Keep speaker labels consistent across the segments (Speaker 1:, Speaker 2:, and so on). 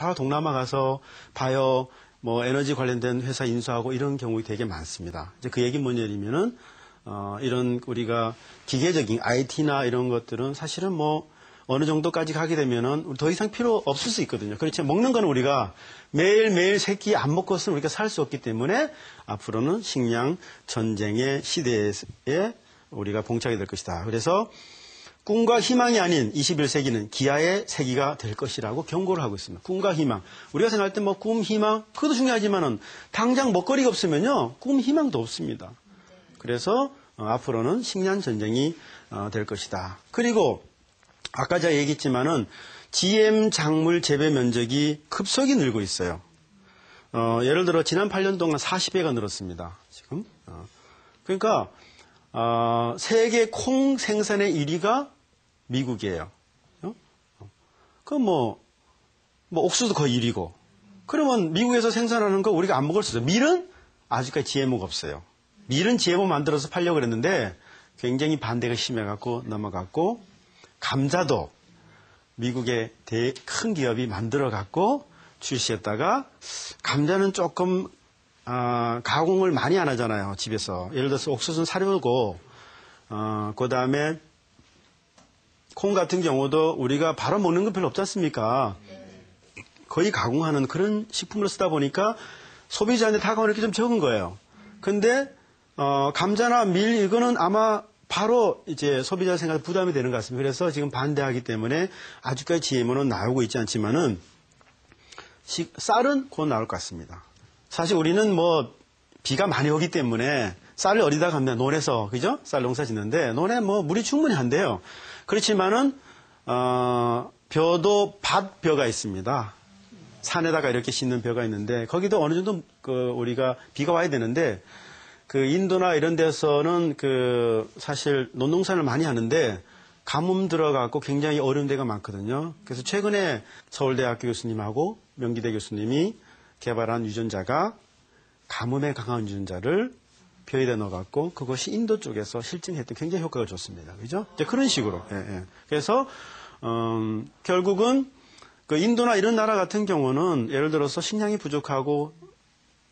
Speaker 1: 저 동남아 가서 바이오 뭐 에너지 관련된 회사 인수하고 이런 경우가 되게 많습니다. 이제 그 얘기 뭐냐면은 이런 우리가 기계적인 IT나 이런 것들은 사실은 뭐 어느 정도까지 가게 되면은 더 이상 필요 없을 수 있거든요. 그렇지 먹는 거는 우리가 매일매일 세 끼 안 먹고서는 우리가 살 수 없기 때문에 앞으로는 식량 전쟁의 시대에 우리가 봉착이 될 것이다. 그래서 꿈과 희망이 아닌 21세기는 기아의 세기가 될 것이라고 경고를 하고 있습니다. 꿈과 희망. 우리가 생각할 때 뭐 꿈, 희망, 그것도 중요하지만은 당장 먹거리가 없으면요. 꿈, 희망도 없습니다. 그래서 앞으로는 식량 전쟁이 될 것이다. 그리고 아까 제가 얘기했지만은 GM 작물 재배 면적이 급속히 늘고 있어요. 예를 들어 지난 8년 동안 40배가 늘었습니다. 지금. 그러니까 세계 콩 생산의 1위가 미국이에요. 뭐 옥수수도 거의 1위고. 그러면 미국에서 생산하는 거 우리가 안 먹을 수 있어요. 밀은 아직까지 GMO가 없어요. 밀은 GMO 만들어서 팔려고 그랬는데 굉장히 반대가 심해갖고 넘어갔고, 감자도 미국의 큰 기업이 만들어갖고 출시했다가, 감자는 조금 가공을 많이 안 하잖아요, 집에서. 예를 들어서 옥수수는 사려고, 그 다음에 콩 같은 경우도 우리가 바로 먹는 건 별로 없지 않습니까? 거의 가공하는 그런 식품을 쓰다 보니까 소비자한테 다가오는 게 좀 적은 거예요. 근데 감자나 밀 이거는 아마 바로 이제 소비자 생각에 부담이 되는 것 같습니다. 그래서 지금 반대하기 때문에 아직까지 GMO는 나오고 있지 않지만은 쌀은 곧 나올 것 같습니다. 사실 우리는 뭐 비가 많이 오기 때문에 쌀을 어디다 갑니다. 논에서, 그죠? 쌀 농사 짓는데 논에 뭐 물이 충분히 한대요. 그렇지만은 벼도 밭벼가 있습니다. 산에다가 이렇게 싣는 벼가 있는데 거기도 어느 정도 우리가 비가 와야 되는데, 그 인도나 이런 데서는 사실 논농산을 많이 하는데 가뭄 들어가고 굉장히 어려운 데가 많거든요. 그래서 최근에 서울대학교 교수님하고 명기대 교수님이 개발한 유전자가 가뭄에 강한 유전자를 벼에다 넣어갖고 그것이 인도 쪽에서 실증했던 굉장히 효과가 좋습니다. 그죠? 이제 그런 식으로. 예. 그래서 결국은 그 인도나 이런 나라 같은 경우는 예를 들어서 식량이 부족하고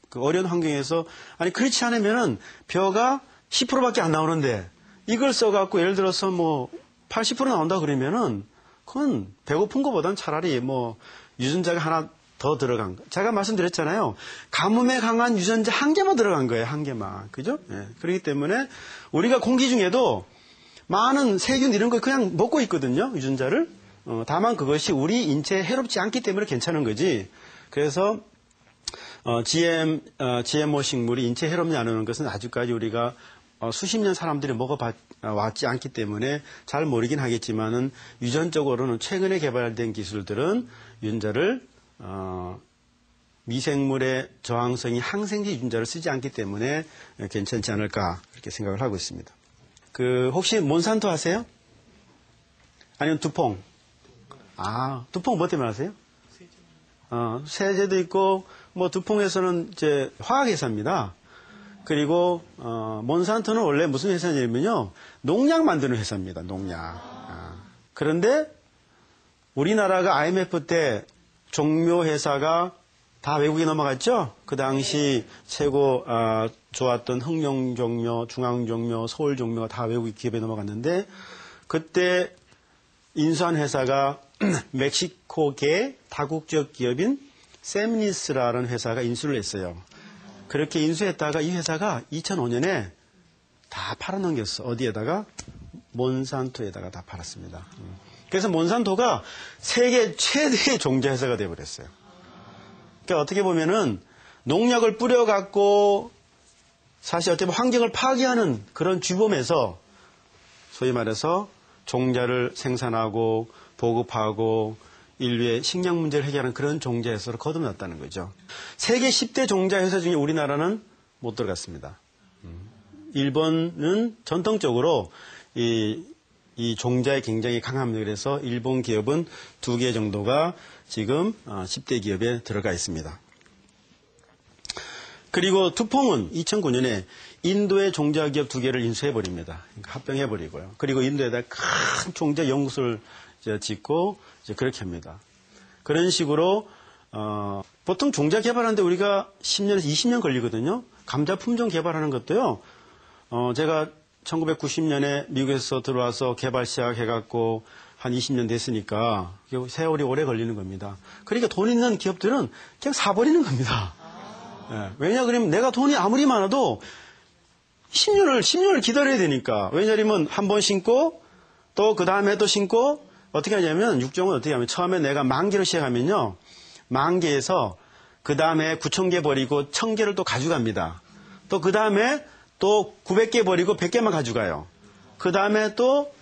Speaker 1: 그 어려운 환경에서, 아니 그렇지 않으면은 벼가 10%밖에 안 나오는데 이걸 써갖고 예를 들어서 뭐 80% 나온다 그러면은 그건 배고픈 것보다는 차라리 뭐 유전자가 하나 더 들어간 거. 제가 말씀드렸잖아요. 가뭄에 강한 유전자 한 개만 들어간 거예요. 한 개만. 그죠? 예. 그렇기 때문에 우리가 공기 중에도 많은 세균 이런 거 그냥 먹고 있거든요. 유전자를. 다만 그것이 우리 인체에 해롭지 않기 때문에 괜찮은 거지. 그래서 GMO 식물이 인체에 해롭지 않은 것은 아직까지 우리가 수십 년 사람들이 먹어왔지 않기 때문에 잘 모르긴 하겠지만은 유전적으로는 최근에 개발된 기술들은 유전자를 미생물의 저항성이 항생제 유전자를 쓰지 않기 때문에 괜찮지 않을까 그렇게 생각을 하고 있습니다. 혹시 몬산토 아세요? 아니면 두퐁? 두퐁 뭐 때문에 아세요? 세제도 있고 뭐 두퐁에서는 이제 화학회사입니다. 그리고 몬산토는 원래 무슨 회사냐면요, 농약 만드는 회사입니다. 농약. 그런데 우리나라가 IMF 때 종묘 회사가 다 외국에 넘어갔죠. 그 당시 최고 좋았던 흥룡종묘, 중앙종묘, 서울종묘가 다 외국 기업에 넘어갔는데, 그때 인수한 회사가 멕시코계 다국적 기업인 세미니스라는 회사가 인수를 했어요. 그렇게 인수했다가 이 회사가 2005년에 다 팔아넘겼어. 어디에다가? 몬산토에다가 다 팔았습니다. 그래서 몬산토가 세계 최대의 종자 회사가 되어버렸어요. 그러니까 어떻게 보면은 농약을 뿌려갖고 사실 어떻게 보면 환경을 파괴하는 그런 주범에서 소위 말해서 종자를 생산하고 보급하고 인류의 식량 문제를 해결하는 그런 종자 회사로 거듭났다는 거죠. 세계 10대 종자 회사 중에 우리나라는 못 들어갔습니다. 일본은 전통적으로 이 종자에 굉장히 강합니다. 그래서 일본 기업은 2개 정도가 지금 10대 기업에 들어가 있습니다. 그리고 두퐁은 2009년에 인도의 종자 기업 2개를 인수해버립니다. 그러니까 합병해버리고요. 그리고 인도에다 큰 종자 연구소를 짓고 이제 그렇게 합니다. 그런 식으로 보통 종자 개발하는데 우리가 10년에서 20년 걸리거든요. 감자 품종 개발하는 것도요. 제가 1990년에 미국에서 들어와서 개발 시작해갖고 한 20년 됐으니까 세월이 오래 걸리는 겁니다. 그러니까 돈 있는 기업들은 그냥 사버리는 겁니다. 예, 왜냐 그러면 내가 돈이 아무리 많아도 10년을 기다려야 되니까. 왜냐하면 한 번 심고 또 그 다음에 또 심고 어떻게 하냐면 육종은 어떻게 하면 처음에 내가 10,000개로 시작하면요. 10,000개에서 그 다음에 9,000개 버리고 1,000개를 또 가져갑니다. 또 그 다음에 또 900개 버리고 100개만 가져가요. 그 다음에 또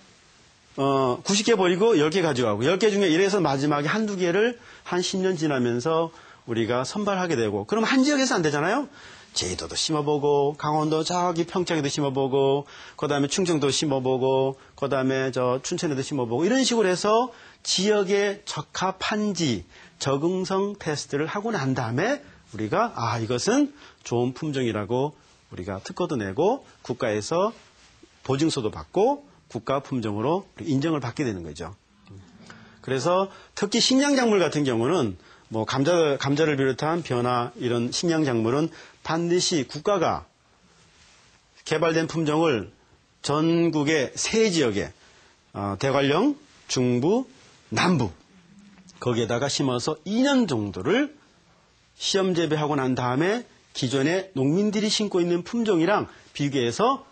Speaker 1: 90개 버리고 10개 가져가고 10개 중에 이래서 마지막에 한두 개를 한 10년 지나면서 우리가 선발하게 되고 그럼 한 지역에서 안 되잖아요. 제주도도 심어보고 강원도 저기 평창에도 심어보고 그 다음에 충청도 심어보고 그 다음에 저 춘천에도 심어보고 이런 식으로 해서 지역에 적합한지 적응성 테스트를 하고 난 다음에 우리가 이것은 좋은 품종이라고 우리가 특허도 내고 국가에서 보증서도 받고 국가 품종으로 인정을 받게 되는 거죠. 그래서 특히 식량작물 같은 경우는 뭐 감자를 비롯한 벼나 이런 식량작물은 반드시 국가가 개발된 품종을 전국의 세 지역에 대관령, 중부, 남부 거기에다가 심어서 2년 정도를 시험 재배하고 난 다음에 기존에 농민들이 심고 있는 품종이랑 비교해서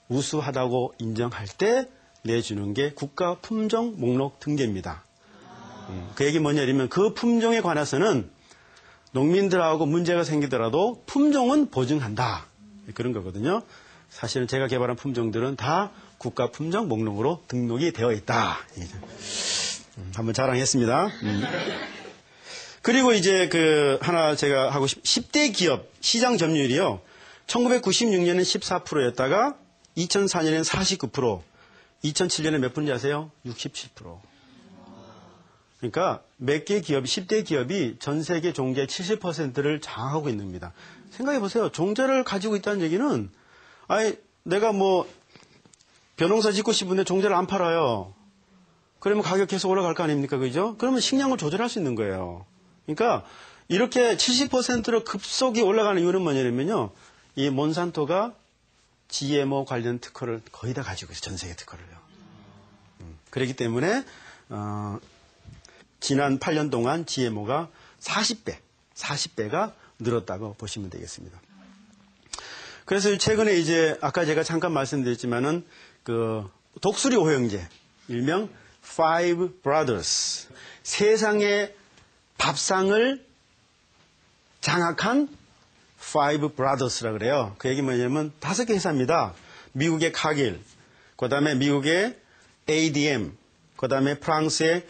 Speaker 1: 우수하다고 인정할 때 내주는 게 국가 품종 목록 등재입니다. 그 얘기 뭐냐면 그 품종에 관해서는 농민들하고 문제가 생기더라도 품종은 보증한다. 그런 거거든요. 사실은 제가 개발한 품종들은 다 국가 품종 목록으로 등록이 되어 있다. 한번 자랑했습니다. 그리고 이제 하나 제가 하고 10대 기업 시장 점유율이요. 1996년엔 14%였다가 2004년엔 49%, 2007년에 몇 분인지 아세요? 67%. 그러니까 몇 개 기업이, 10대 기업이 전 세계 종자의 70%를 장악하고 있는 겁니다. 생각해 보세요. 종자를 가지고 있다는 얘기는, 내가 벼농사 짓고 싶은데 종자를 안 팔아요. 그러면 가격 계속 올라갈 거 아닙니까? 그죠? 그러면 식량을 조절할 수 있는 거예요. 그러니까 이렇게 70%로 급속히 올라가는 이유는 뭐냐면요. 이 몬산토가 GMO 관련 특허를 거의 다 가지고 있어요. 전 세계 특허를요. 그렇기 때문에 지난 8년 동안 GMO가 40배가 늘었다고 보시면 되겠습니다. 그래서 최근에 이제 아까 제가 잠깐 말씀드렸지만은 독수리 오형제 일명 Five Brothers 세상의 밥상을 장악한 Five Brothers라 그래요. 그 얘기 뭐냐면 5개 회사입니다. 미국의 카길, 그 다음에 미국의 ADM, 그 다음에 프랑스의